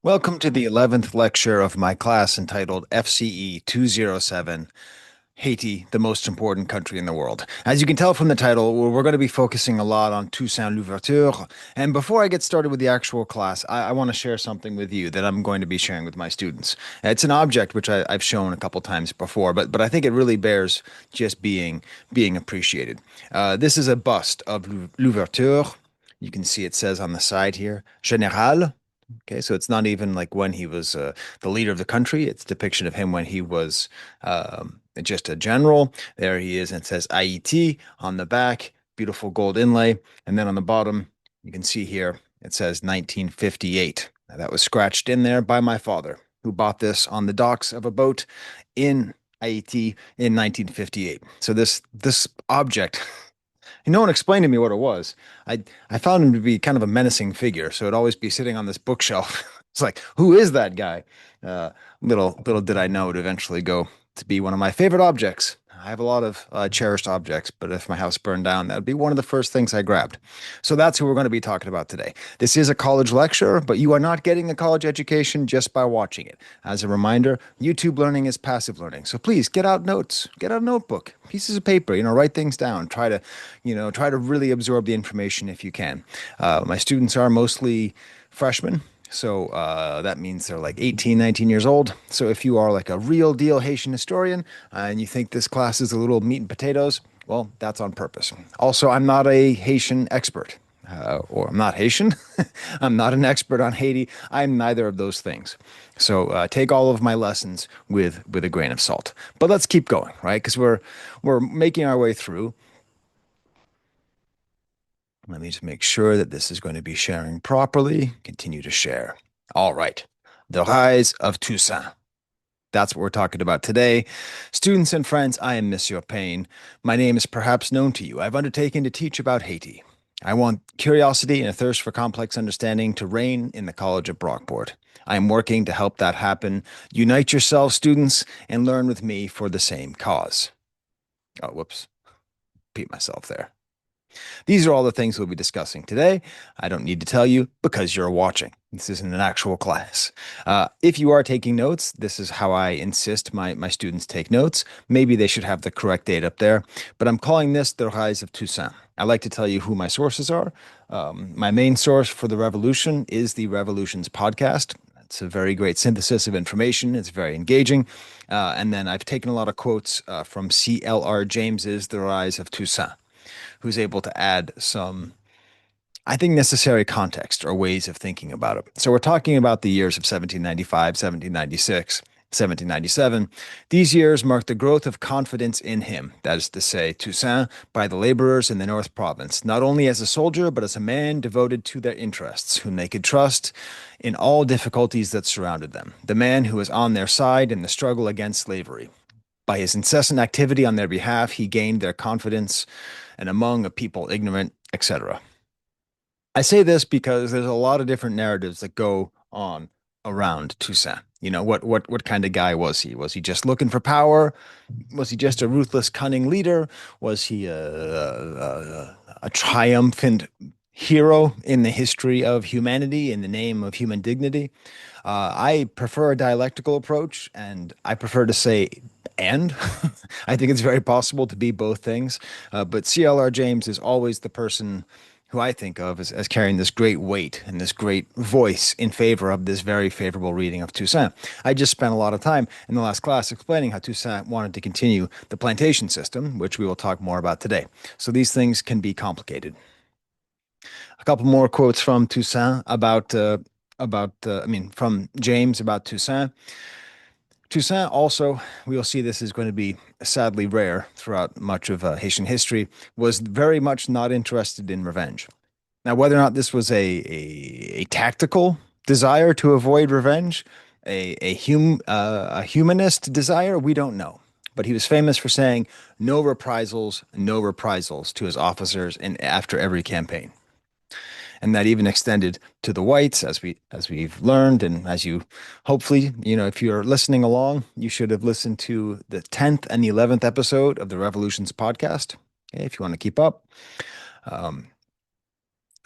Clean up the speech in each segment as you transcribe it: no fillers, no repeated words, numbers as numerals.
Welcome to the 11th lecture of my class entitled FCE 207, Haiti, the most important country in the world. As you can tell from the title, we're going to be focusing a lot on Toussaint Louverture. And before I get started with the actual class, I want to share something with you that I'm going to be sharing with my students. It's an object which I've shown a couple times before, but I think it really bears just being appreciated. This is a bust of Louverture. You can see it says on the side here, Général. Okay, so it's not even like when he was the leader of the country. It's a depiction of him when he was just a general. There he is, and it says Haiti on the back, beautiful gold inlay. And then on the bottom, you can see here, it says 1958. Now, that was scratched in there by my father, who bought this on the docks of a boat in Haiti in 1958. So this object no one explained to me what it was. I found him to be kind of a menacing figure, so it'd always be sitting on this bookshelf. It's like, who is that guy? Little did I know it would eventually go to be one of my favorite objects. I have a lot of cherished objects, but if my house burned down, that would be one of the first things I grabbed. So that's who we're going to be talking about today. This is a college lecture, but you are not getting a college education just by watching it. As a reminder, YouTube learning is passive learning. So please get out notes, get out a notebook, pieces of paper, write things down. Try to really absorb the information if you can. My students are mostly freshmen. So that means they're like 18, 19 years old. So if you are like a real deal Haitian historian and you think this class is a little meat and potatoes, well, that's on purpose. Also, I'm not a Haitian expert. Or I'm not Haitian. I'm not an expert on Haiti. I'm neither of those things. So take all of my lessons with a grain of salt. But let's keep going, right? Because we're making our way through. Let me just make sure that this is going to be sharing properly. Continue to share. All right. The rise of Toussaint. That's what we're talking about today. Students and friends, I am Monsieur Payne. My name is perhaps known to you. I've undertaken to teach about Haiti. I want curiosity and a thirst for complex understanding to reign in the College of Brockport. I am working to help that happen. Unite yourselves, students, and learn with me for the same cause. Oh, whoops. Repeat myself there. These are all the things we'll be discussing today. I don't need to tell you because you're watching. This isn't an actual class. If you are taking notes, this is how I insist my students take notes. Maybe they should have the correct date up there, but I'm calling this the rise of Toussaint. I like to tell you who my sources are. My main source for the Revolution is the Revolutions podcast. It's a very great synthesis of information. It's very engaging. And then I've taken a lot of quotes from C.L.R. James's The Rise of Toussaint, who's able to add some, I think, necessary context or ways of thinking about it. So we're talking about the years of 1795, 1796, 1797. These years marked the growth of confidence in him, that is to say, Toussaint, by the laborers in the North Province, not only as a soldier, but as a man devoted to their interests, whom they could trust in all difficulties that surrounded them, the man who was on their side in the struggle against slavery. By his incessant activity on their behalf, he gained their confidence and among a people ignorant, etc. I say this because there's a lot of different narratives that go on around Toussaint. What kind of guy was he? Was he just looking for power? Was he just a ruthless, cunning leader? Was he a triumphant hero in the history of humanity in the name of human dignity? I prefer a dialectical approach, and I prefer to say and. I think it's very possible to be both things. But C.L.R. James is always the person who I think of as carrying this great weight and this great voice in favor of this very favorable reading of Toussaint. I just spent a lot of time in the last class explaining how Toussaint wanted to continue the plantation system, which we will talk more about today. So these things can be complicated. A couple more quotes from Toussaint from James about Toussaint. Toussaint also, we'll see this is going to be sadly rare throughout much of Haitian history, was very much not interested in revenge. Now, whether or not this was a tactical desire to avoid revenge, a humanist desire, we don't know. But he was famous for saying no reprisals to his officers and after every campaign. And that even extended to the whites, as we've learned, and as you hopefully, if you're listening along, you should have listened to the 10th and the 11th episode of the Revolutions podcast, okay, if you want to keep up. Um,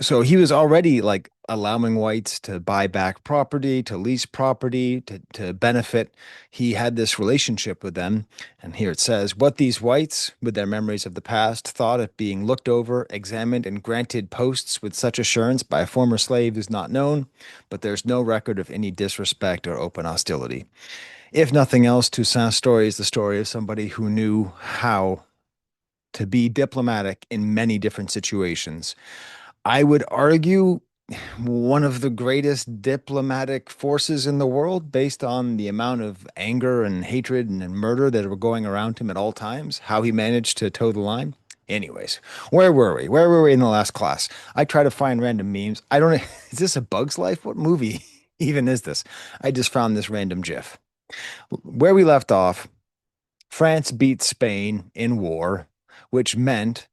So he was already like allowing whites to buy back property, to lease property, to benefit. He had this relationship with them. And here it says, what these whites, with their memories of the past, thought of being looked over, examined, and granted posts with such assurance by a former slave is not known, but there's no record of any disrespect or open hostility. If nothing else, Toussaint's story is the story of somebody who knew how to be diplomatic in many different situations. I would argue one of the greatest diplomatic forces in the world based on the amount of anger and hatred and murder that were going around him at all times, how he managed to toe the line. Anyways, where were we? Where were we in the last class? I try to find random memes. I don't, is this a Bug's Life? What movie even is this? I just found this random GIF. Where we left off, France beat Spain in war, which meant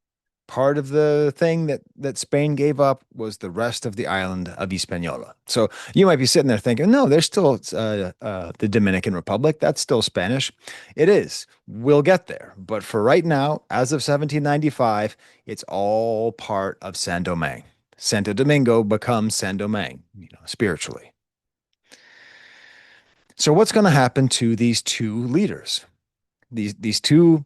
part of the thing that Spain gave up was the rest of the island of Hispaniola. So you might be sitting there thinking, no, there's still the Dominican Republic. That's still Spanish. It is. We'll get there. But for right now, as of 1795, it's all part of Saint Domingue. Santo Domingo becomes Saint Domingue, spiritually. So what's going to happen to these two leaders? These two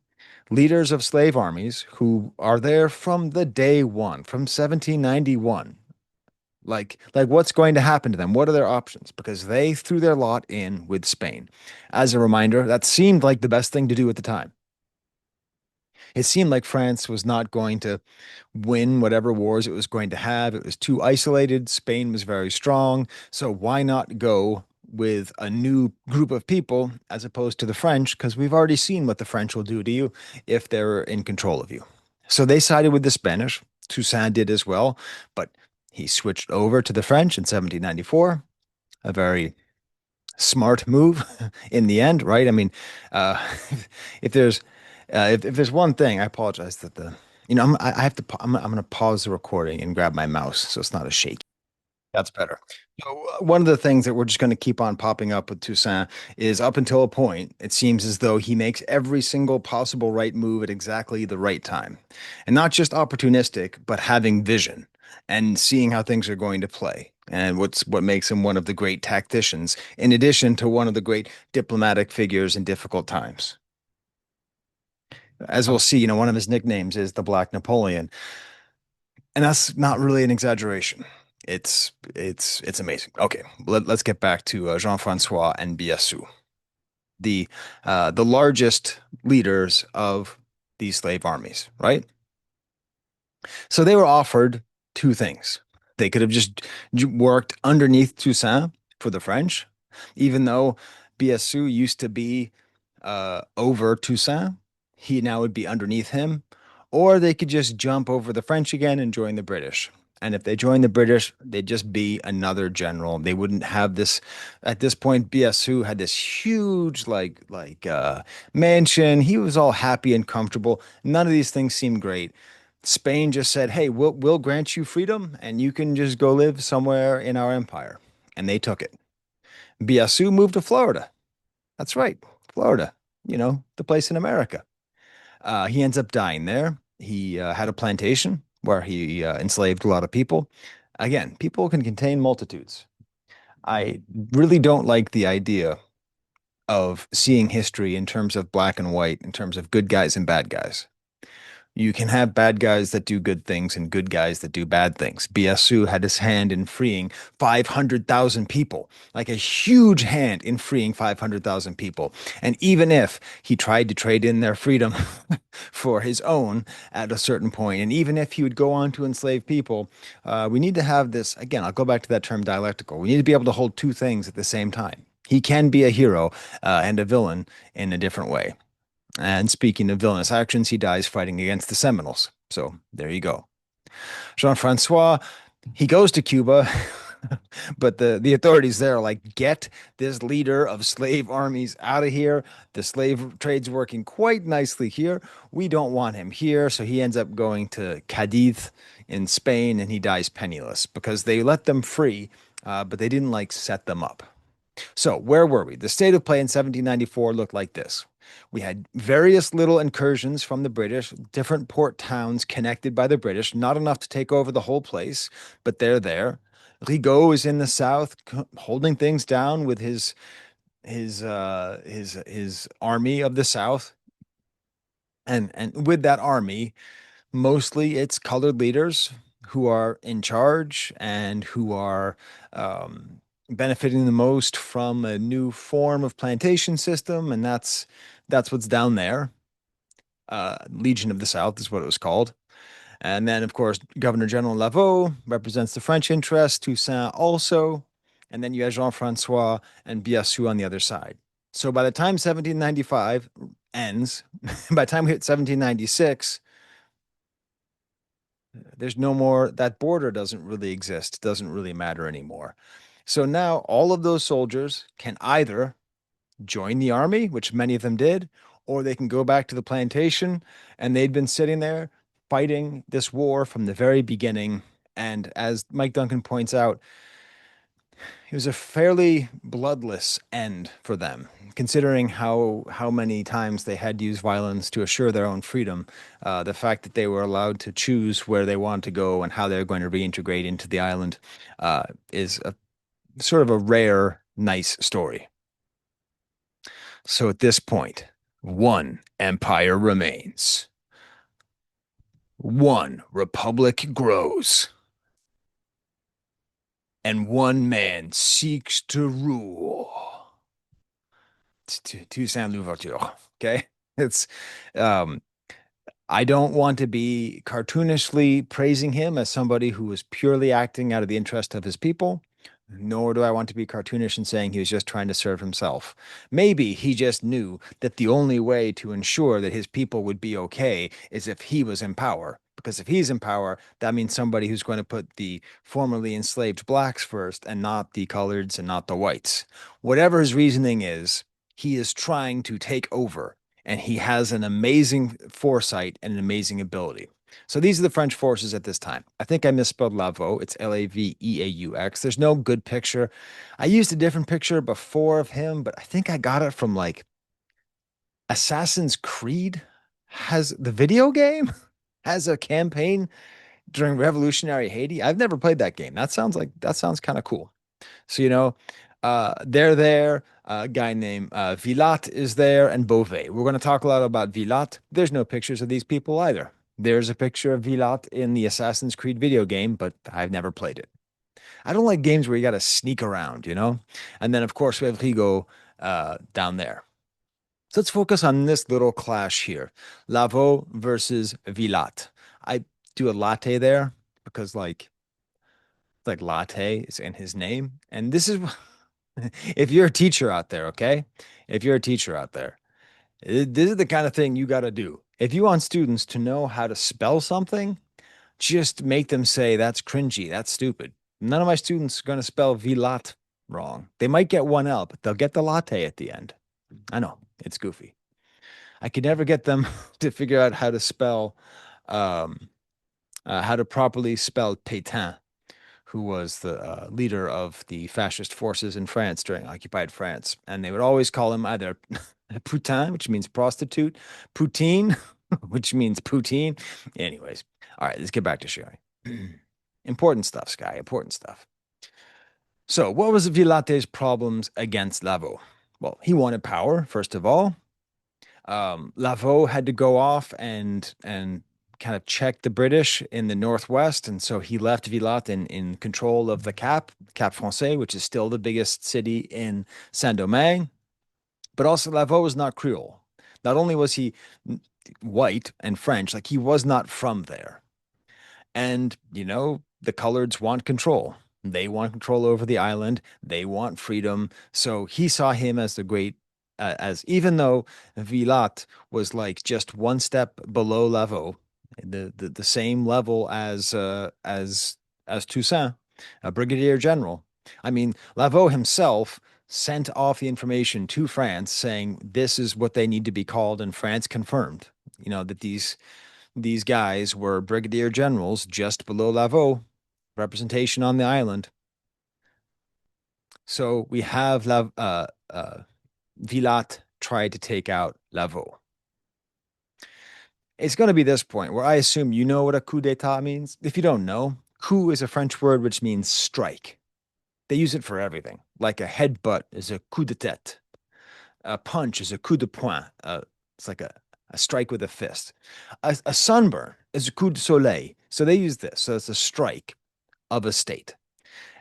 leaders of slave armies who are there from the day one, from 1791. Like what's going to happen to them? What are their options? Because they threw their lot in with Spain. As a reminder, that seemed like the best thing to do at the time. It seemed like France was not going to win whatever wars it was going to have. It was too isolated. Spain was very strong. So why not go with a new group of people as opposed to the French? Because we've already seen what the French will do to you if they're in control of you. So they sided with the Spanish. Toussaint did as well, but he switched over to the French in 1794. A very smart move in the end, right? I mean, uh, if there's if there's one thing, I apologize that I have to I'm going to pause the recording and grab my mouse so it's not a shake. That's better. So one of the things that we're just going to keep on popping up with Toussaint is up until a point, it seems as though he makes every single possible right move at exactly the right time. And not just opportunistic, but having vision and seeing how things are going to play. And what makes him one of the great tacticians, in addition to one of the great diplomatic figures in difficult times. As we'll see, one of his nicknames is the Black Napoleon. And that's not really an exaggeration. It's amazing. Okay, let's get back to Jean-Francois and Biassou, the largest leaders of these slave armies, right? So they were offered two things. They could have just worked underneath Toussaint for the French, even though Biassou used to be over Toussaint. He now would be underneath him. Or they could just jump over the French again and join the British. And if they joined the British, they'd just be another general. They wouldn't have this. At this point, Biassou had this huge mansion. He was all happy and comfortable. None of these things seemed great. Spain just said, "Hey, we'll grant you freedom, and you can just go live somewhere in our empire." And they took it. Biassou moved to Florida. That's right, Florida. The place in America. He ends up dying there. He had a plantation where he enslaved a lot of people. Again, people can contain multitudes. I really don't like the idea of seeing history in terms of black and white, in terms of good guys and bad guys. You can have bad guys that do good things and good guys that do bad things. Biassou had his hand in freeing 500,000 people, like a huge hand in freeing 500,000 people. And even if he tried to trade in their freedom for his own at a certain point, and even if he would go on to enslave people, we need to have this, again, I'll go back to that term dialectical. We need to be able to hold two things at the same time. He can be a hero and a villain in a different way. And speaking of villainous actions, he dies fighting against the Seminoles. So there you go. Jean-Francois, he goes to Cuba, but the authorities there are like, get this leader of slave armies out of here. The slave trade's working quite nicely here. We don't want him here. So he ends up going to Cadiz in Spain and he dies penniless because they let them free, but they didn't like set them up. So where were we? The state of play in 1794 looked like this. We had various little incursions from the British, different port towns connected by the British, not enough to take over the whole place, but they're there. Rigaud is in the south, holding things down with his army of the south, and with that army, mostly it's colored leaders who are in charge and who are benefiting the most from a new form of plantation system, and that's what's down there. Legion of the South is what it was called. And then, of course, Governor General Laveau represents the French interest, Toussaint also. And then you have Jean-Francois and Biassou on the other side. So by the time 1795 ends, by the time we hit 1796, there's no more, that border doesn't really exist, doesn't really matter anymore. So now all of those soldiers can either join the army, which many of them did, or they can go back to the plantation. And they'd been sitting there fighting this war from the very beginning. And as Mike Duncan points out, it was a fairly bloodless end for them, considering how many times they had to use violence to assure their own freedom. The fact that they were allowed to choose where they wanted to go and how they're going to reintegrate into the island is a sort of a rare, nice story. So at this point, one empire remains. One republic grows. And one man seeks to rule. Toussaint Louverture. Okay. It's um I don't want to be cartoonishly praising him as somebody who was purely acting out of the interest of his people, nor do I want to be cartoonish in saying he was just trying to serve himself. Maybe he just knew that the only way to ensure that his people would be okay is if he was in power. Because if he's in power, that means somebody who's going to put the formerly enslaved blacks first and not the coloreds and not the whites. Whatever his reasoning is, he is trying to take over, and he has an amazing foresight and an amazing ability. So these are the French forces at this time. I think I misspelled Laveau. It's Laveaux. There's no good picture. I used a different picture before of him, but I think I got it from like Assassin's Creed has the video game has a campaign during revolutionary Haiti. I've never played that game. That sounds kind of cool. So, they're there. A guy named Vilat is there, and Beauvais. We're going to talk a lot about Vilat. There's no pictures of these people either. There's a picture of Vilat in the Assassin's Creed video game, but I've never played it. I don't like games where you got to sneak around. And then, of course, we have Rigaud down there. So let's focus on this little clash here. Laveau versus Vilat. I do a latte there because, like latte is in his name. And this is if you're a teacher out there, okay? If you're a teacher out there, this is the kind of thing you got to do. If you want students to know how to spell something, just make them say that's cringy, that's stupid. None of my students are going to spell Vilat wrong. They might get one L, but they'll get the latte at the end. I know, it's goofy. I could never get them to figure out um, how to properly spell Pétain, who was the leader of the fascist forces in France during occupied France. And they would always call him either Putain, which means prostitute, Poutine, which means poutine. Anyways, all right, let's get back to sharing. Important stuff, Sky, important stuff. So, what was Villate's problems against Laveau? Well, he wanted power, first of all. Laveau had to go off and kind of check the British in the northwest, and so he left Vilat in control of the Cap Français, which is still the biggest city in Saint-Domingue. But also, Laveau was not Creole. Not only was he white and French, like he was not from there. And, the coloreds want control. They want control over the island. They want freedom. So he saw him as the great, as even though Vilat was like just one step below Laveau, the same level as Toussaint, a brigadier general. I mean, Laveau himself sent off the information to France saying this is what they need to be called, and France confirmed, that these guys were brigadier generals just below Laveau, representation on the island. So we have Vilat tried to take out Lavaux. It's going to be this point where I assume you know what a coup d'etat means. If you don't know, coup is a French word which means strike. They use it for everything. Like a headbutt is a coup de tête. A punch is a coup de poing. It's like a strike with a fist. A sunburn is a coup de soleil. So they use this. So it's a strike of a state.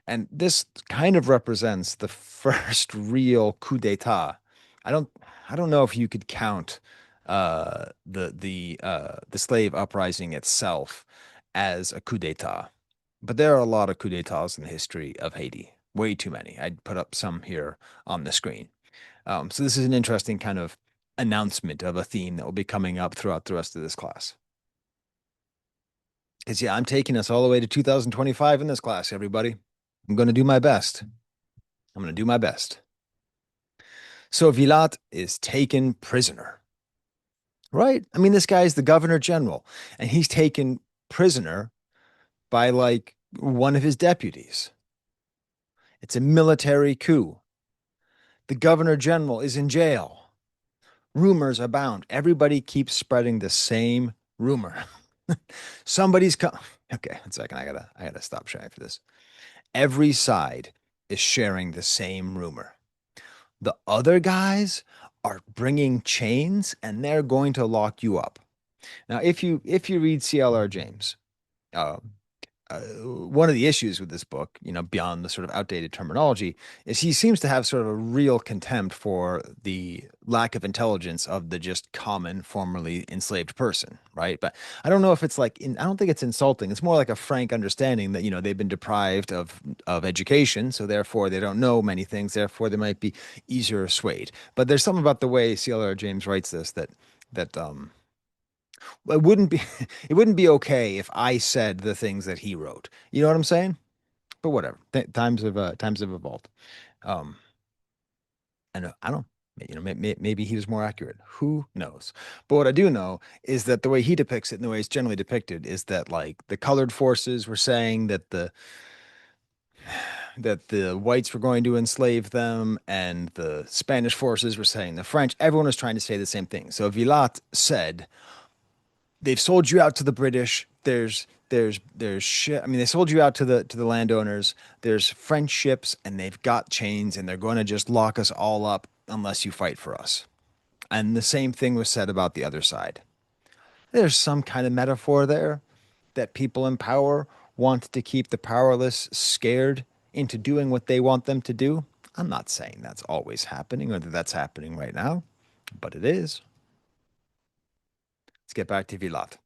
And this kind of represents the first real coup d'etat. I don't I don't know if you could count the slave uprising itself as a coup d'etat, but there are a lot of coup d'etats in the history of Haiti. Way too many. I'd put up some here on the screen. So this is an interesting kind of announcement of a theme that will be coming up throughout the rest of this class. Because yeah, I'm taking us all the way to 2025 in this class, everybody. I'm going to do my best. I'm going to do my best. So Vilat is taken prisoner, right? I mean, this guy is the governor general, and he's taken prisoner by like one of his deputies. It's a military coup. The governor general is in jail. Rumors abound. Everybody keeps spreading the same rumor. Somebody's come. Okay, 1 second. I gotta stop sharing for this. Every side is sharing the same rumor. The other guys are bringing chains and they're going to lock you up. Now, if you read C.L.R. James, uh, one of the issues with this book, beyond the sort of outdated terminology, is he seems to have sort of a real contempt for the lack of intelligence of the just common, formerly enslaved person, right? But I don't know if it's like, I don't think it's insulting. It's more like a frank understanding that, they've been deprived of education, so therefore they don't know many things, therefore they might be easier swayed. But there's something about the way C.L.R. James writes this that it wouldn't be it wouldn't be okay if I said the things that he wrote. You know what I'm saying? But whatever. Times have evolved. Um, and I don't. Maybe he was more accurate. Who knows? But what I do know is that the way he depicts it and the way it's generally depicted is that like the colored forces were saying that the whites were going to enslave them, and the Spanish forces were saying the French. Everyone was trying to say the same thing. So Vilat said they've sold you out to the British. There's shit. I mean, they sold you out to the landowners. There's French ships, and they've got chains, and they're going to just lock us all up unless you fight for us. And the same thing was said about the other side. There's some kind of metaphor there that people in power want to keep the powerless scared into doing what they want them to do. I'm not saying that's always happening or that that's happening right now, but it is. Let's get back to Vilat.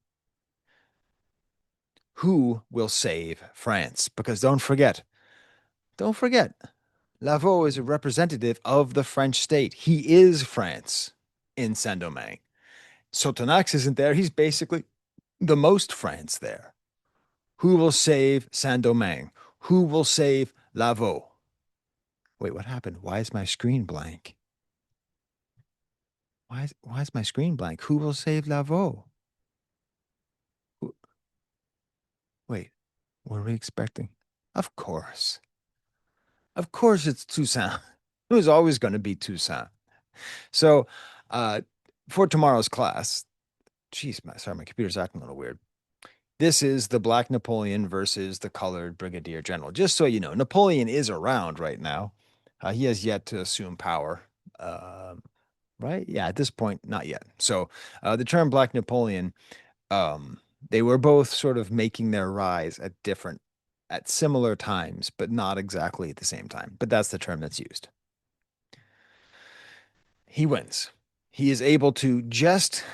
Who will save France? Because don't forget, Lavaux is a representative of the French state. He is France in Saint-Domingue. Sotonax isn't there. He's basically the most France there. Who will save Saint-Domingue? Who will save Lavaux? Wait, what happened? Why is my screen blank? Why is my screen blank? Who will save Lavaux? Who, wait, what are we expecting? Of course. Of course it's Toussaint. It was always going to be Toussaint. So, uh, for tomorrow's class, geez, sorry, my computer's acting a little weird. This is the Black Napoleon versus the colored Brigadier General. Just so you know, Napoleon is around right now. He has yet to assume power. Right? Yeah, at this point, not yet. So, the term Black Napoleon, um, they were both sort of making their rise at similar times, but not exactly at the same time. But that's the term that's used. He wins. He is able to just,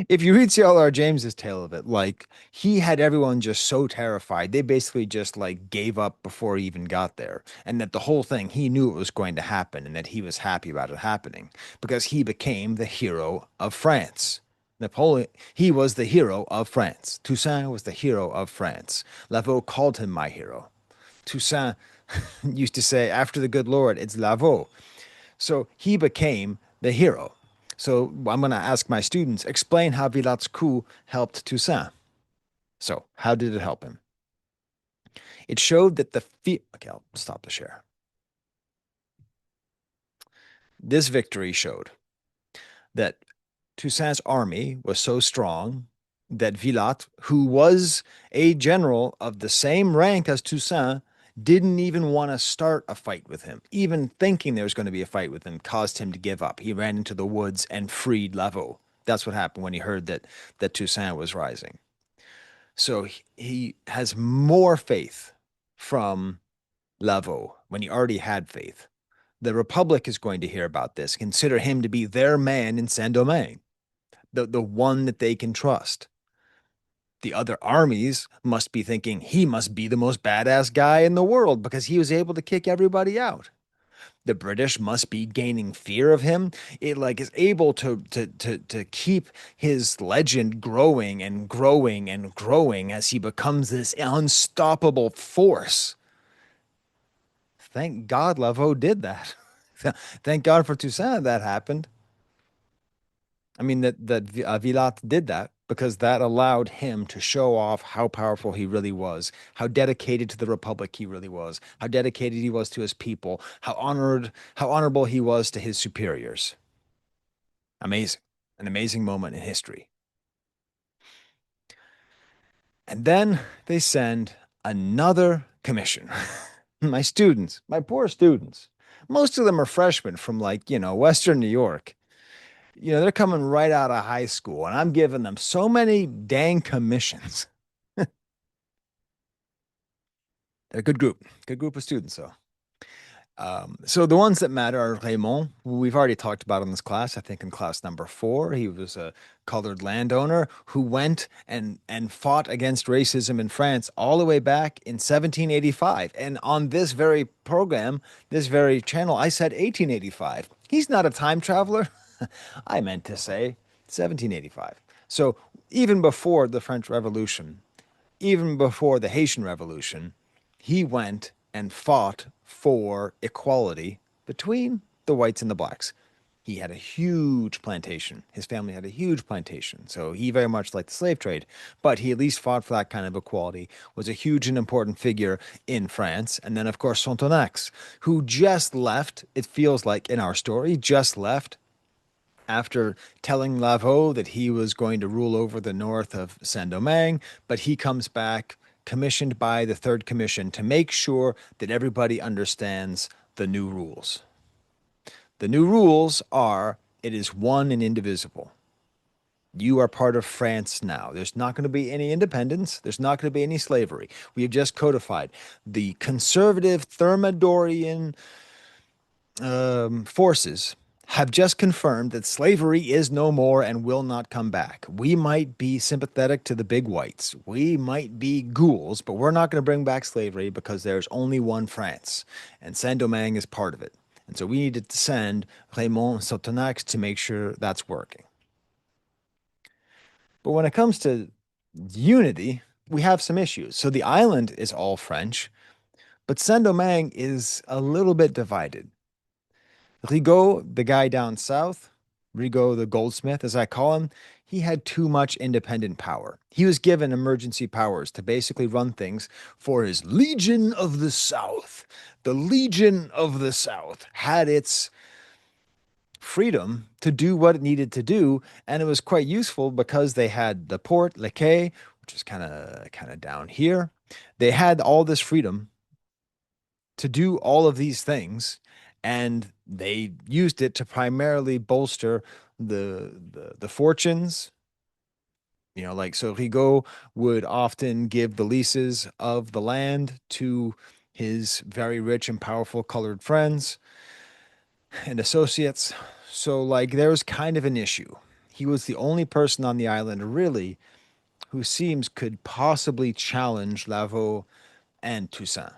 if you read C.L.R. James's tale of it, like he had everyone just so terrified, they basically just like gave up before he even got there. And that the whole thing, he knew it was going to happen and that he was happy about it happening because he became the hero of France. Napoleon, he was the hero of France. Toussaint was the hero of France. Lavaux called him my hero. Toussaint used to say, after the good Lord, it's Lavaux. So he became the hero. So I'm going to ask my students, explain how Vilat's coup helped Toussaint. So how did it help him? It showed that okay, I'll stop the share. This victory showed that Toussaint's army was so strong that Villatte, who was a general of the same rank as Toussaint, didn't even want to start a fight with him. Even thinking there was going to be a fight with him caused him to give up. He ran into the woods and freed Lavaux. That's what happened when he heard that Toussaint was rising. So he has more faith from Lavaux when he already had faith. The Republic is going to hear about this, consider him to be their man in Saint Domingue, the one that they can trust. The other armies must be thinking he must be the most badass guy in the world because he was able to kick everybody out. The British must be gaining fear of him. It like is able to keep his legend growing and growing and growing as he becomes this unstoppable force. Thank God Lavaux did that. Thank God for Toussaint that happened. I mean that Villatte did that because that allowed him to show off how powerful he really was, how dedicated to the Republic he really was, how dedicated he was to his people, how honorable he was to his superiors. Amazing, an amazing moment in history. And then they send another commission. My students, my poor students, most of them are freshmen from like, Western New York. They're coming right out of high school, and I'm giving them so many dang commissions. They're a good group of students, though. So the ones that matter are Raymond, who we've already talked about in this class. I think in class number 4, he was a colored landowner who went and fought against racism in France all the way back in 1785. And on this very program, this very channel, I said 1885. He's not a time traveler. I meant to say 1785. So even before the French Revolution, even before the Haitian Revolution, he went and fought for equality between the whites and the blacks. He had a huge plantation. His family had a huge plantation. So he very much liked the slave trade, but he at least fought for that kind of equality, was a huge and important figure in France. And then, of course, Sontonax, who just left, it feels like in our story, just left after telling Lavaux that he was going to rule over the north of Saint-Domingue, but he comes back commissioned by the Third Commission to make sure that everybody understands the new rules. The new rules are it is one and indivisible. You are part of France now. There's not going to be any independence. There's not going to be any slavery. We have just codified the conservative Thermidorian forces have just confirmed that slavery is no more and will not come back. We might be sympathetic to the big whites. We might be ghouls, but we're not going to bring back slavery because there's only one France, and Saint-Domingue is part of it. And so we needed to send Raymond Sotonax to make sure that's working. But when it comes to unity, we have some issues. So the island is all French, but Saint-Domingue is a little bit divided. Rigaud, the guy down south, Rigaud the goldsmith, as I call him, he had too much independent power. He was given emergency powers to basically run things for his Legion of the South. The Legion of the South had its freedom to do what it needed to do, and it was quite useful because they had the port, Le Quai, which is kind of down here. They had all this freedom to do all of these things, and they used it to primarily bolster the fortunes. Like so Rigaud would often give the leases of the land to his very rich and powerful colored friends and associates. So like there was kind of an issue. He was the only person on the island really who seems could possibly challenge Lavaux and Toussaint.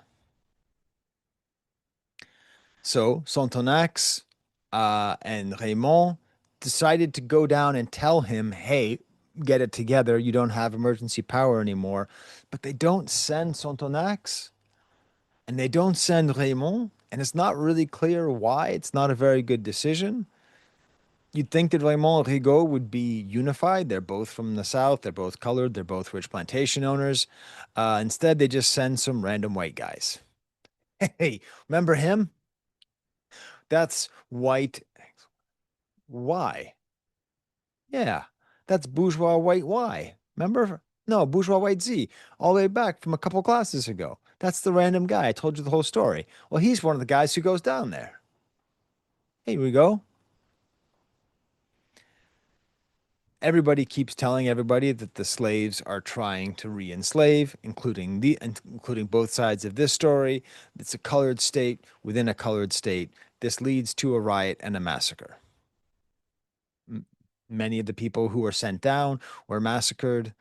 So Sontonax and Raymond decided to go down and tell him, hey, get it together. You don't have emergency power anymore. But they don't send Sontonax and they don't send Raymond. And it's not really clear why. It's not a very good decision. You'd think that Raymond and Rigaud would be unified. They're both from the South. They're both colored. They're both rich plantation owners. Instead, they just send some random white guys. Hey, remember him? That's white Y. Yeah, that's bourgeois white Y. Remember? No, bourgeois white Z, all the way back from a couple classes ago. That's the random guy. I told you the whole story. Well, he's one of the guys who goes down there. Here we go. Everybody keeps telling everybody that the slaves are trying to re-enslave, including both sides of this story. It's a colored state within a colored state. This leads to a riot and a massacre. Many of the people who were sent down were massacred.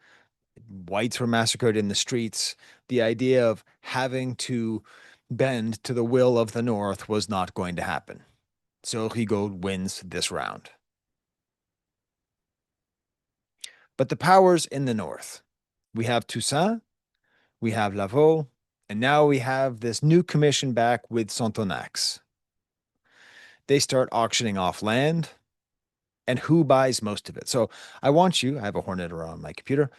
Whites were massacred in the streets. The idea of having to bend to the will of the North was not going to happen. So Rigaud wins this round. But the powers in the North, we have Toussaint, we have Lavaux, and now we have this new commission back with Sontonax. They start auctioning off land, and who buys most of it? So I have a Hornet around my computer.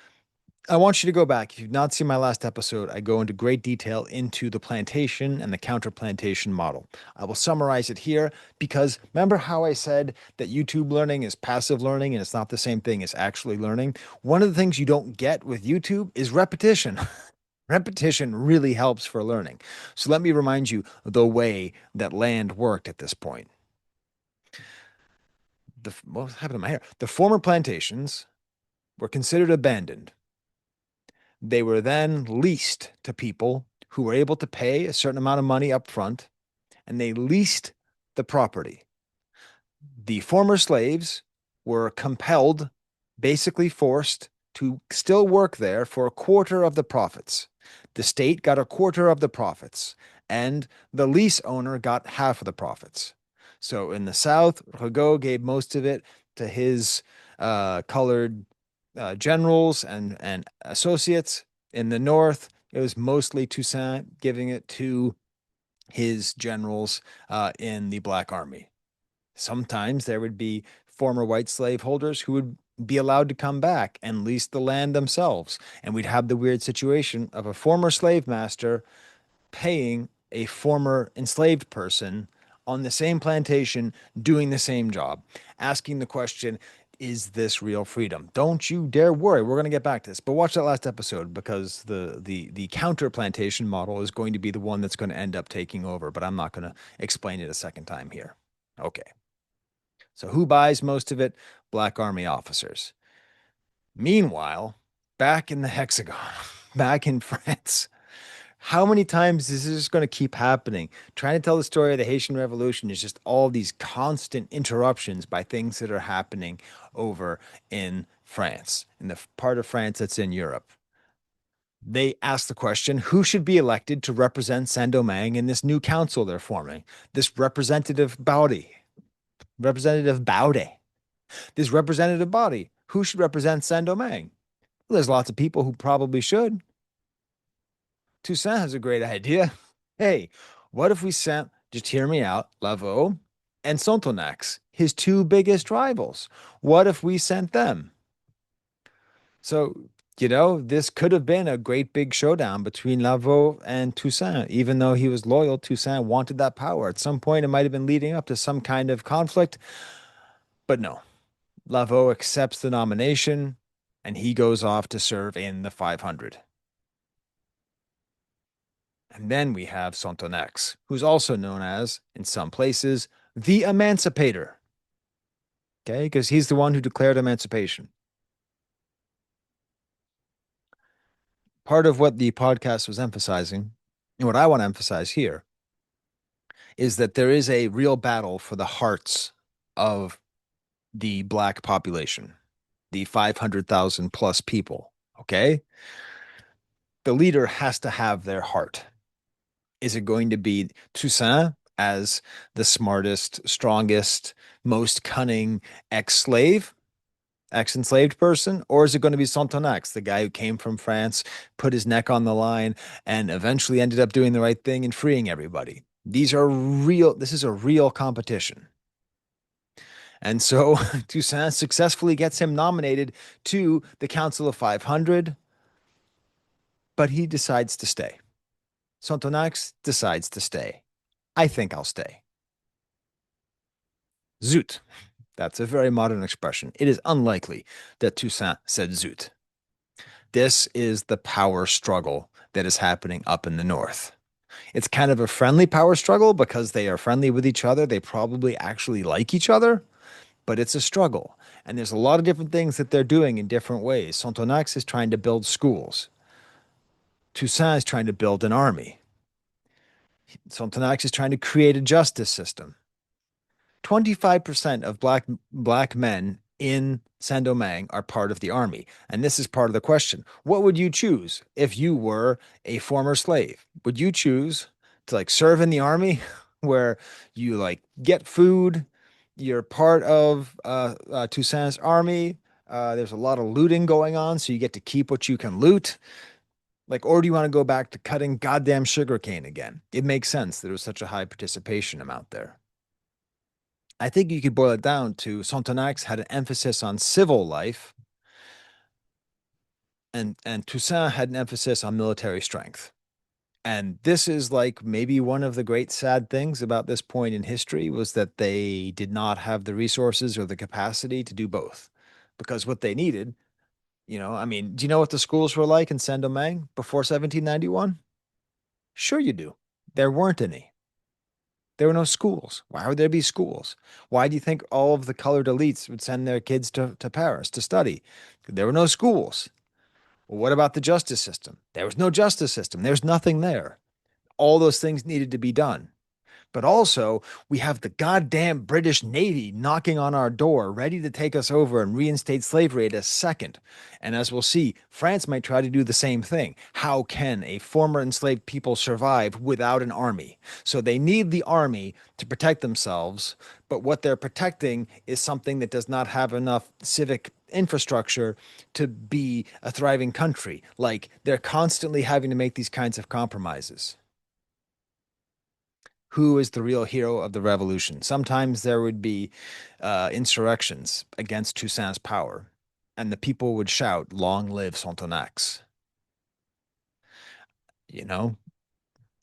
I want you to go back. If you've not seen my last episode, I go into great detail into the plantation and the counter plantation model. I will summarize it here because remember how I said that YouTube learning is passive learning and it's not the same thing as actually learning? One of the things you don't get with YouTube is repetition. Repetition really helps for learning. So let me remind you the way that land worked at this point. What happened to my hair? The former plantations were considered abandoned. They were then leased to people who were able to pay a certain amount of money up front, and they leased the property. The former slaves were compelled, basically forced, to still work there for a quarter of the profits. The state got a quarter of the profits, and the lease owner got half of the profits. So in the South, Rigaud gave most of it to his colored generals and associates. In the North, it was mostly Toussaint giving it to his generals in the Black Army. Sometimes there would be former white slaveholders who would be allowed to come back and lease the land themselves. And we'd have the weird situation of a former slave master paying a former enslaved person on the same plantation doing the same job, asking the question, is this real freedom? Don't you dare worry. We're going to get back to this. But watch that last episode because the counter plantation model is going to be the one that's going to end up taking over, but I'm not going to explain it a second time here. Okay. So who buys most of it? Black Army officers. Meanwhile, back in the Hexagon, back in France, how many times is this going to keep happening? Trying to tell the story of the Haitian Revolution is just all these constant interruptions by things that are happening over in France, in the part of France that's in Europe. They ask the question, who should be elected to represent Saint-Domingue in this new council they're forming? This representative body. This representative body. Who should represent Saint-Domingue? Well, there's lots of people who probably should. Toussaint has a great idea. Hey, what if we sent, just hear me out, Lavaux and Sontonax, his two biggest rivals? What if we sent them? So, this could have been a great big showdown between Lavaux and Toussaint. Even though he was loyal, Toussaint wanted that power. At some point, it might have been leading up to some kind of conflict, but no. Lavaux accepts the nomination and he goes off to serve in the 500. And then we have Sontonax, who's also known as, in some places, the Emancipator. Okay, because he's the one who declared emancipation. Part of what the podcast was emphasizing, and what I want to emphasize here, is that there is a real battle for the hearts of the Black population, the 500,000 plus people. Okay, the leader has to have their heart. Is it going to be Toussaint as the smartest, strongest, most cunning ex-slave, ex-enslaved person? Or is it going to be Sontonax, the guy who came from France, put his neck on the line, and eventually ended up doing the right thing and freeing everybody? This is a real competition. And so Toussaint successfully gets him nominated to the Council of 500, but he decides to stay. Sontonax decides to stay. I think I'll stay. Zoot. That's a very modern expression. It is unlikely that Toussaint said Zut. This is the power struggle that is happening up in the north. It's kind of a friendly power struggle because they are friendly with each other. They probably actually like each other, but it's a struggle. And there's a lot of different things that they're doing in different ways. Sonthonax is trying to build schools. Toussaint is trying to build an army. Sonthonax is trying to create a justice system. 25% of black men in Saint-Domingue are part of the army. And this is part of the question. What would you choose if you were a former slave? Would you choose to like serve in the army where you like get food, you're part of Toussaint's army, there's a lot of looting going on, so you get to keep what you can loot. Like, or do you want to go back to cutting goddamn sugarcane again? It makes sense that there was such a high participation amount there. I think you could boil it down to Sonthonax had an emphasis on civil life, and Toussaint had an emphasis on military strength. And this is like maybe one of the great sad things about this point in history was that they did not have the resources or the capacity to do both. Because what they needed, I mean, do you know what the schools were like in Saint-Domingue before 1791? Sure you do. There weren't any. There were no schools. Why would there be schools? Why do you think all of the colored elites would send their kids to Paris to study? There were no schools. Well, what about the justice system? There was no justice system. There's nothing there. All those things needed to be done. But also, we have the goddamn British Navy knocking on our door, ready to take us over and reinstate slavery at a second. And as we'll see, France might try to do the same thing. How can a former enslaved people survive without an army? So they need the army to protect themselves, but what they're protecting is something that does not have enough civic infrastructure to be a thriving country. Like they're constantly having to make these kinds of compromises. Who is the real hero of the revolution? Sometimes there would be insurrections against Toussaint's power, and the people would shout, "Long live Sonthonax." You know,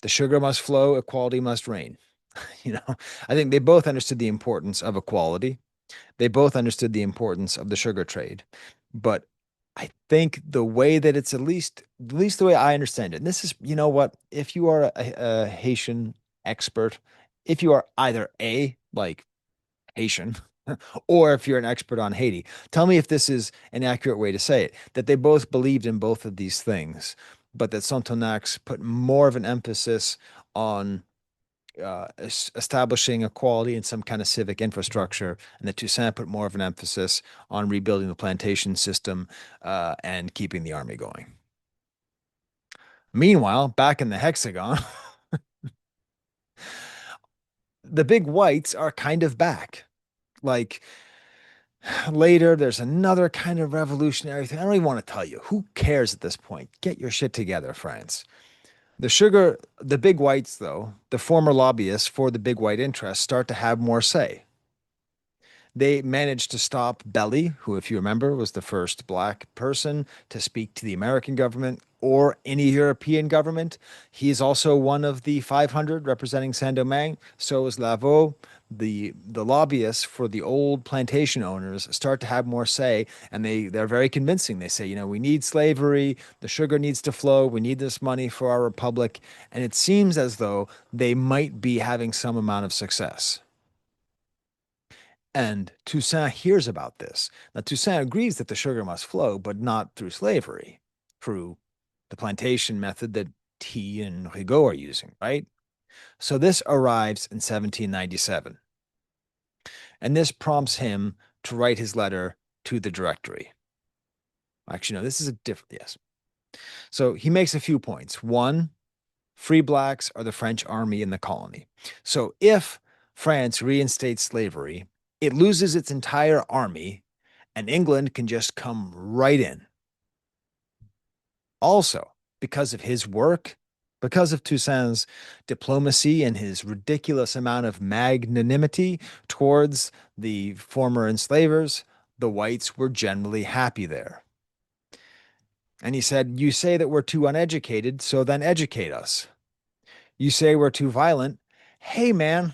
the sugar must flow, equality must reign. You know, I think they both understood the importance of equality. They both understood the importance of the sugar trade. But I think the way that it's at least the way I understand it, and this is, you know what, if you are a Haitian expert, if you are either A, like Haitian, or if you're an expert on Haiti, tell me if this is an accurate way to say it, that they both believed in both of these things, but that Sonthonax put more of an emphasis on establishing equality and some kind of civic infrastructure, and that Toussaint put more of an emphasis on rebuilding the plantation system and keeping the army going. Meanwhile, back in the hexagon, the big whites are kind of back. Like later, there's another kind of revolutionary thing. I don't even want to tell you. Who cares at this point? Get your shit together, France. The big whites, though, the former lobbyists for the big white interests, start to have more say. They managed to stop Belly, who, if you remember, was the first black person to speak to the American government or any European government. He is also one of the 500 representing Saint-Domingue. So is Laveau. The lobbyists for the old plantation owners start to have more say, and they're very convincing. They say, we need slavery, the sugar needs to flow, we need this money for our republic, and it seems as though they might be having some amount of success. And Toussaint hears about this. Now, Toussaint agrees that the sugar must flow, but not through slavery, through the plantation method that he and Rigaud are using, right? So this arrives in 1797. And this prompts him to write his letter to the Directory. Actually, no, this is a different, yes. So he makes a few points. One, free blacks are the French army in the colony. So if France reinstates slavery, it loses its entire army, and England can just come right in. Also, because of his work, because of Toussaint's diplomacy and his ridiculous amount of magnanimity towards the former enslavers, the whites were generally happy there. And he said, "You say that we're too uneducated, so then educate us. You say we're too violent. Hey, man,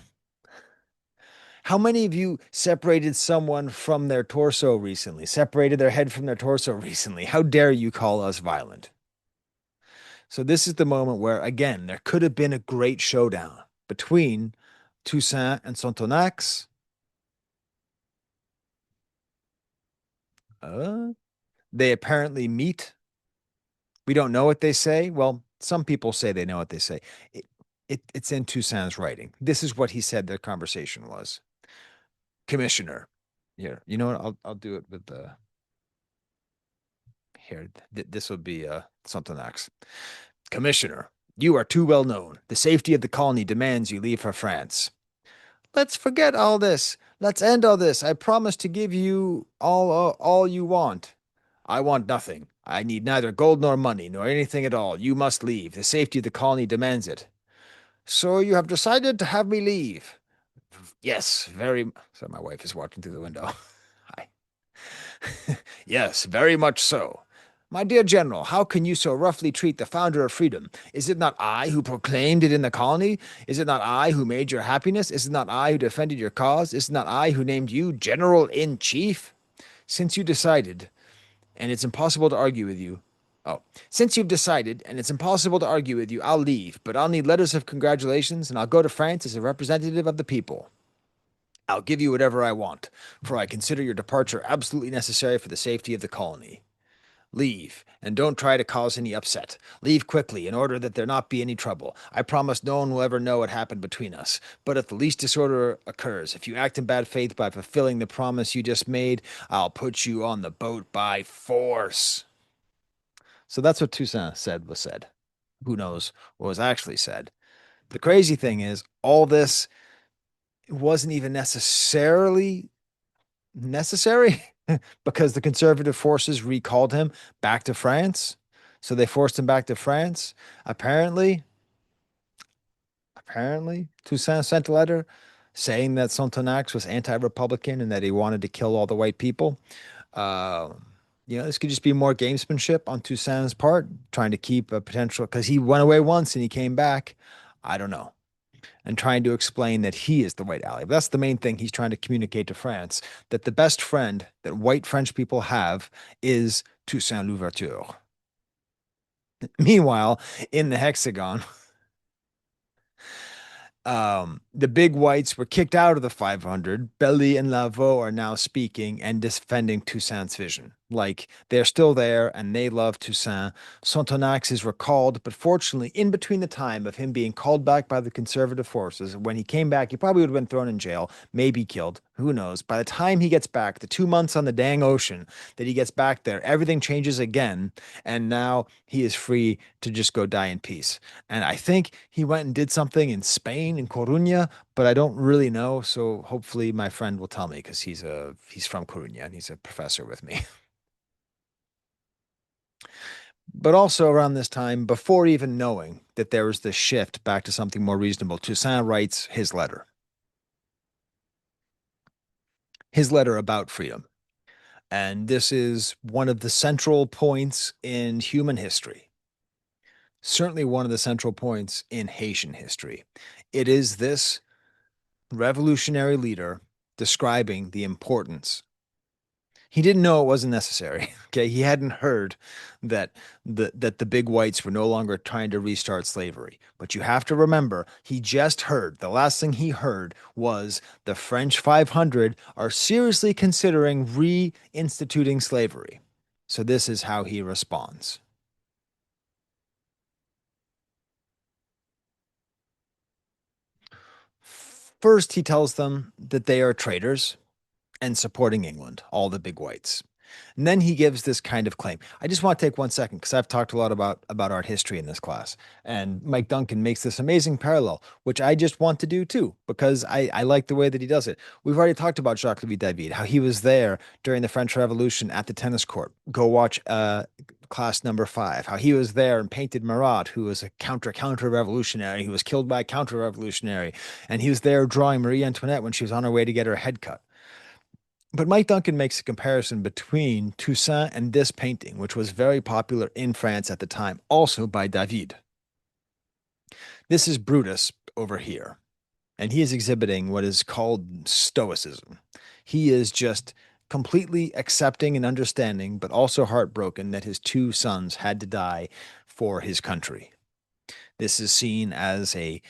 How many of you separated someone from their torso recently? Separated their head from their torso recently? How dare you call us violent? So this is the moment where, again, there could have been a great showdown between Toussaint and Sontonax. Uh, they apparently meet. We don't know what they say. Well, some people say they know what they say. It's in Toussaint's writing. This is what he said their conversation was. Commissioner. Here, you know what? I'll do it with the here. This will be Sontonax. Commissioner, you are too well known. The safety of the colony demands you leave for France. Let's forget all this. Let's end all this. I promise to give you all you want. I want nothing. I need neither gold nor money, nor anything at all. You must leave. The safety of the colony demands it. So you have decided to have me leave? Yes, very. So my wife is watching through the window. Hi. Yes, very much so. My dear General, how can you so roughly treat the founder of freedom? Is it not I who proclaimed it in the colony? Is it not I who made your happiness? Is it not I who defended your cause? Is it not I who named you General in Chief? Since you decided, and it's impossible to argue with you. Oh, since you've decided, and it's impossible to argue with you, I'll leave, but I'll need letters of congratulations, and I'll go to France as a representative of the people. I'll give you whatever I want, for I consider your departure absolutely necessary for the safety of the colony. Leave, and don't try to cause any upset. Leave quickly, in order that there not be any trouble. I promise no one will ever know what happened between us. But if the least disorder occurs, if you act in bad faith by fulfilling the promise you just made, I'll put you on the boat by force. So that's what Toussaint said was said. Who knows what was actually said? The crazy thing is, all this wasn't even necessary because the conservative forces recalled him back to France. So they forced him back to France. Apparently, Toussaint sent a letter saying that Sontonax was anti-Republican and that he wanted to kill all the white people. Uh, this could just be more gamesmanship on Toussaint's part, trying to keep a potential because he went away once and he came back. I don't know. And trying to explain that he is the white ally. But that's the main thing he's trying to communicate to France, that the best friend that white French people have is Toussaint Louverture. Meanwhile, in the hexagon, the big whites were kicked out of the 500. Belly and Laveau are now speaking and defending Toussaint's vision. Like they're still there and they love Toussaint. Sontonax is recalled, but fortunately, in between the time of him being called back by the conservative forces, when he came back, he probably would have been thrown in jail, maybe killed. Who knows? By the time he gets back, the 2 months on the dang ocean that he gets back there, everything changes again. And now he is free to just go die in peace. And I think he went and did something in Spain, in Coruña, but I don't really know. So hopefully my friend will tell me because he's from Coruña and he's a professor with me. But also around this time, before even knowing that there was this shift back to something more reasonable, Toussaint writes his letter about freedom. And this is one of the central points in human history, certainly one of the central points in Haitian history. It is this revolutionary leader describing the importance. He didn't know it wasn't necessary. Okay, he hadn't heard that the big whites were no longer trying to restart slavery. But you have to remember, he just heard. The last thing he heard was the French 500 are seriously considering reinstituting slavery. So this is how he responds. First, he tells them that they are traitors and supporting England, all the big whites. And then he gives this kind of claim. I just want to take 1 second because I've talked a lot about art history in this class. And Mike Duncan makes this amazing parallel, which I just want to do too, because I like the way that he does it. We've already talked about Jacques-Louis David, how he was there during the French Revolution at the tennis court. Go watch class number 5, how he was there and painted Marat, who was a counter revolutionary, who was killed by a counter revolutionary. And he was there drawing Marie Antoinette when she was on her way to get her head cut. But Mike Duncan makes a comparison between Toussaint and this painting, which was very popular in France at the time, also by David. This is Brutus over here. And he is exhibiting what is called stoicism. He is just completely accepting and understanding, but also heartbroken that his two sons had to die for his country. This is seen as a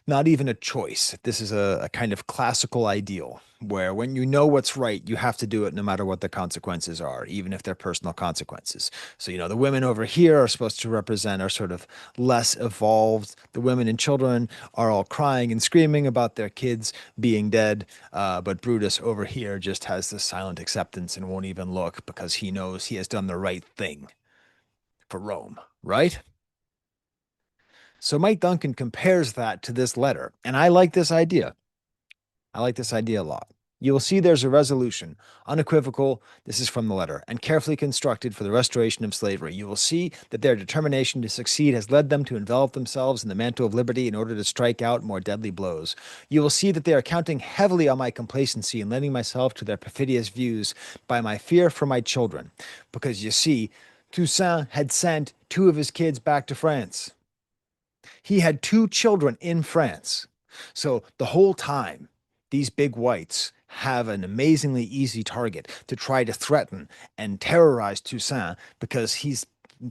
not even a choice. This is a kind of classical ideal where when you know what's right, you have to do it no matter what the consequences are, even if they're personal consequences. So, the women over here are supposed to represent are sort of less evolved. The women and children are all crying and screaming about their kids being dead. But Brutus over here just has this silent acceptance and won't even look because he knows he has done the right thing for Rome, right? So Mike Duncan compares that to this letter, and I like this idea. I like this idea a lot. You will see there's a resolution, unequivocal, this is from the letter, and carefully constructed for the restoration of slavery. You will see that their determination to succeed has led them to envelop themselves in the mantle of liberty in order to strike out more deadly blows. You will see that they are counting heavily on my complacency and lending myself to their perfidious views by my fear for my children. Because you see, Toussaint had sent two of his kids back to France. He had two children in France. So the whole time, these big whites have an amazingly easy target to try to threaten and terrorize Toussaint because he's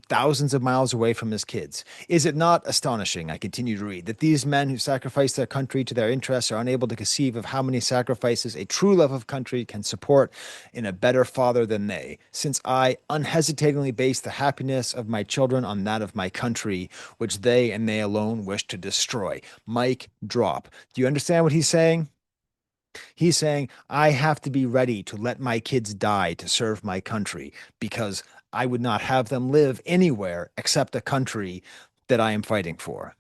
thousands of miles away from his kids. Is it not astonishing, I continue to read, that these men who sacrifice their country to their interests are unable to conceive of how many sacrifices a true love of country can support in a better father than they, since I unhesitatingly base the happiness of my children on that of my country, which they and they alone wish to destroy. Mike drop. Do you understand what he's saying? He's saying, I have to be ready to let my kids die to serve my country because I would not have them live anywhere except a country that I am fighting for.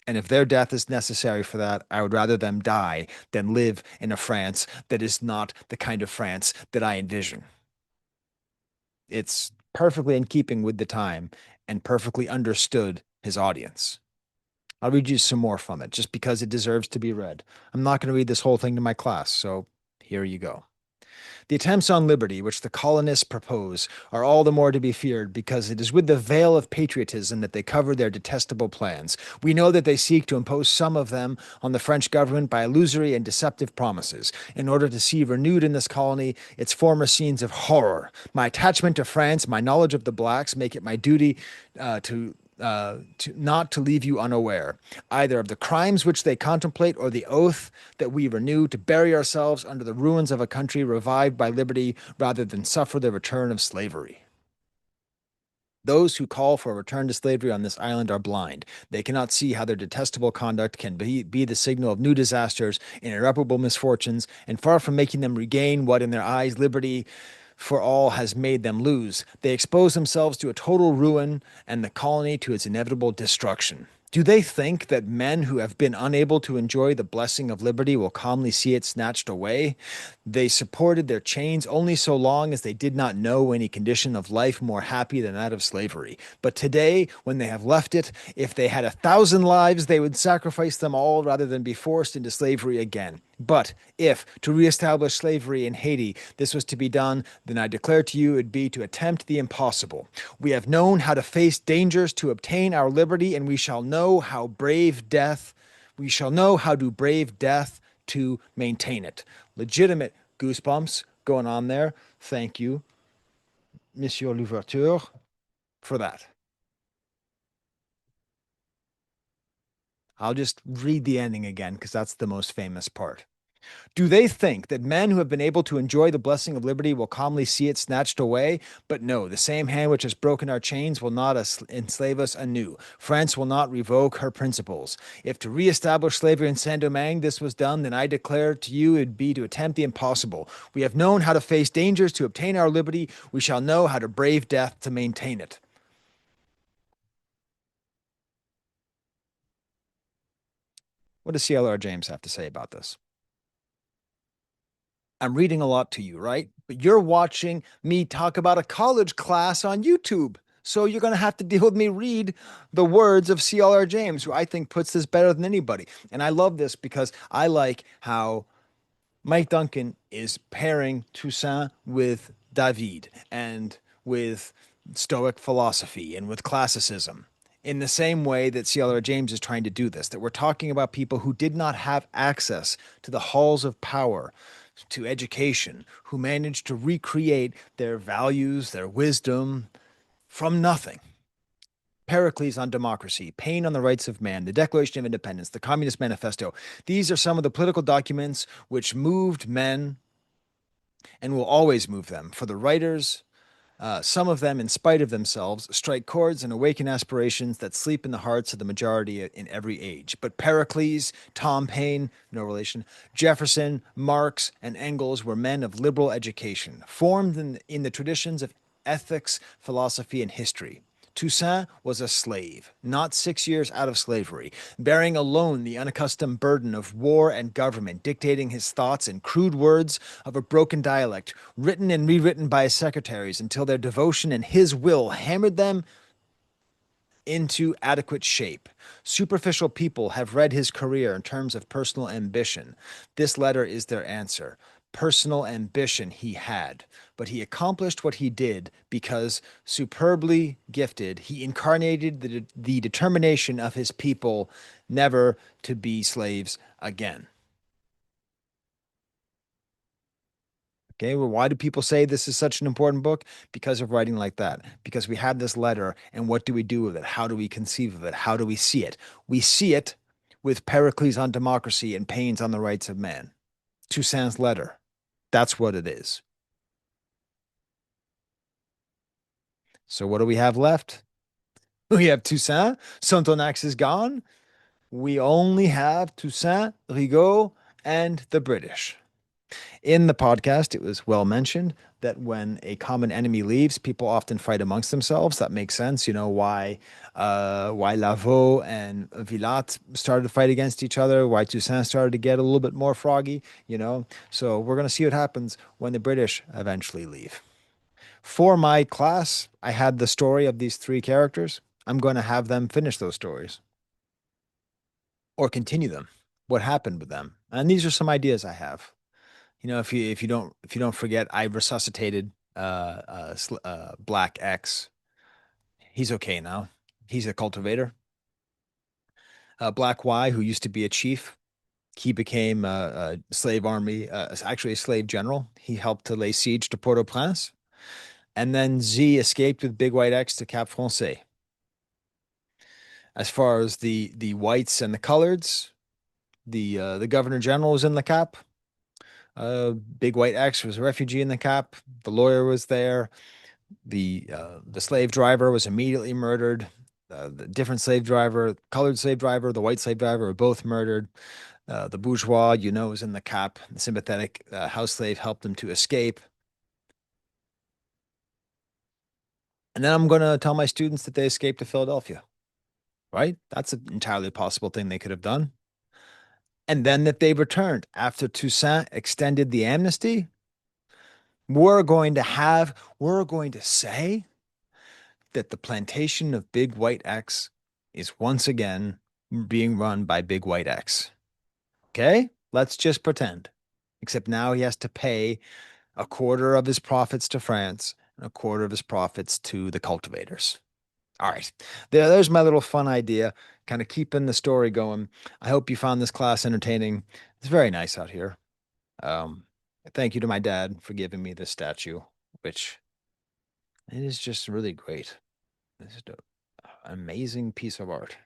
And if their death is necessary for that, I would rather them die than live in a France that is not the kind of France that I envision. It's perfectly in keeping with the time and perfectly understood his audience. I'll read you some more from it just because it deserves to be read. I'm not going to read this whole thing to my class, so here you go. The attempts on liberty which the colonists propose are all the more to be feared because it is with the veil of patriotism that they cover their detestable plans. We know that they seek to impose some of them on the French government by illusory and deceptive promises, in order to see renewed in this colony its former scenes of horror. My attachment to France, my knowledge of the blacks, make it my duty to not to leave you unaware, either of the crimes which they contemplate or the oath that we renew to bury ourselves under the ruins of a country revived by liberty rather than suffer the return of slavery. Those who call for a return to slavery on this island are blind. They cannot see how their detestable conduct can be the signal of new disasters and irreparable misfortunes, and far from making them regain what in their eyes liberty for all has made them lose, they expose themselves to a total ruin and the colony to its inevitable destruction. Do they think that men who have been unable to enjoy the blessing of liberty will calmly see it snatched away? They supported their chains only so long as they did not know any condition of life more happy than that of slavery. But today, when they have left it, if they had 1,000 lives, they would sacrifice them all rather than be forced into slavery again. But if, to reestablish slavery in Haiti, this was to be done, then I declare to you it would be to attempt the impossible. We have known how to face dangers to obtain our liberty, and we shall know how to brave death to maintain it. Legitimate goosebumps going on there. Thank you, Monsieur Louverture, for that. I'll just read the ending again because that's the most famous part. Do they think that men who have been able to enjoy the blessing of liberty will calmly see it snatched away? But no, the same hand which has broken our chains will not enslave us anew. France will not revoke her principles. If to reestablish slavery in Saint Domingue this was done, then I declare to you it would be to attempt the impossible. We have known how to face dangers to obtain our liberty. We shall know how to brave death to maintain it. What does CLR James have to say about this? I'm reading a lot to you, right? But you're watching me talk about a college class on YouTube. So you're going to have to deal with me read the words of CLR James, who I think puts this better than anybody. And I love this because I like how Mike Duncan is pairing Toussaint with David and with Stoic philosophy and with classicism in the same way that C.L.R. James is trying to do this, that we're talking about people who did not have access to the halls of power, to education, who managed to recreate their values, their wisdom from nothing. Pericles on Democracy, Paine on the Rights of Man, the Declaration of Independence, the Communist Manifesto. These are some of the political documents which moved men and will always move them. For the writers, some of them, in spite of themselves, strike chords and awaken aspirations that sleep in the hearts of the majority in every age. But Pericles, Tom Paine, no relation, Jefferson, Marx, and Engels were men of liberal education, formed in the traditions of ethics, philosophy, and history. Toussaint was a slave, not 6 years out of slavery, bearing alone the unaccustomed burden of war and government, dictating his thoughts in crude words of a broken dialect, written and rewritten by his secretaries until their devotion and his will hammered them into adequate shape. Superficial people have read his career in terms of personal ambition. This letter is their answer. Personal ambition he had, but he accomplished what he did because, superbly gifted, he incarnated the determination of his people never to be slaves again. Okay, well, why do people say this is such an important book? Because of writing like that. Because we have this letter, and what do we do with it? How do we conceive of it? How do we see it? We see it with Pericles on democracy and Paine's on the rights of man. Toussaint's letter. That's what it is. So what do we have left? We have Toussaint. Sonthonax is gone. We only have Toussaint, Rigaud, and the British. In the podcast, it was well mentioned that when a common enemy leaves, people often fight amongst themselves. That makes sense. You know why Lavaux and Villatte started to fight against each other, why Toussaint started to get a little bit more froggy, you know. So we're going to see what happens when the British eventually leave. For my class, I had the story of these three characters. I'm going to have them finish those stories or continue them. What happened with them? And these are some ideas I have. You know, if you don't forget, I resuscitated Black X. He's okay now. He's a cultivator. Black Y, who used to be a chief, he became a slave army, actually a slave general. He helped to lay siege to Port-au-Prince. And then Z escaped with Big White X to Cap Français. As far as the whites and the coloreds, the governor general was in the Cap. Big White X was a refugee in the Cap. The lawyer was there. The slave driver was immediately murdered. The different slave driver, colored slave driver, the white slave driver were both murdered. The bourgeois, was in the Cap. The sympathetic house slave helped him to escape. And then I'm going to tell my students that they escaped to Philadelphia, right? That's an entirely possible thing they could have done. And then that they returned after Toussaint extended the amnesty. We're going to say that the plantation of Big White X is once again being run by Big White X. Okay? Let's just pretend. Except now he has to pay a quarter of his profits to France and a quarter of his profits to the cultivators. All right. There's my little fun idea, kind of keeping the story going. I hope you found this class entertaining. It's very nice out here. Um, Thank you to my dad for giving me this statue, which it is just really great. This is an amazing piece of art.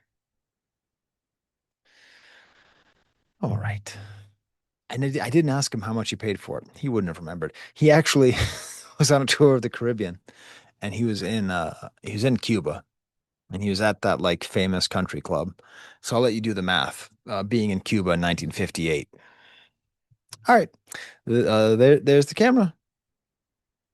All right. And I didn't ask him how much he paid for it. He wouldn't have remembered. He actually was on a tour of the Caribbean, and he was in Cuba, and he was at that like famous country club. So I'll let you do the math. Being in Cuba in 1958. All right. There's the camera.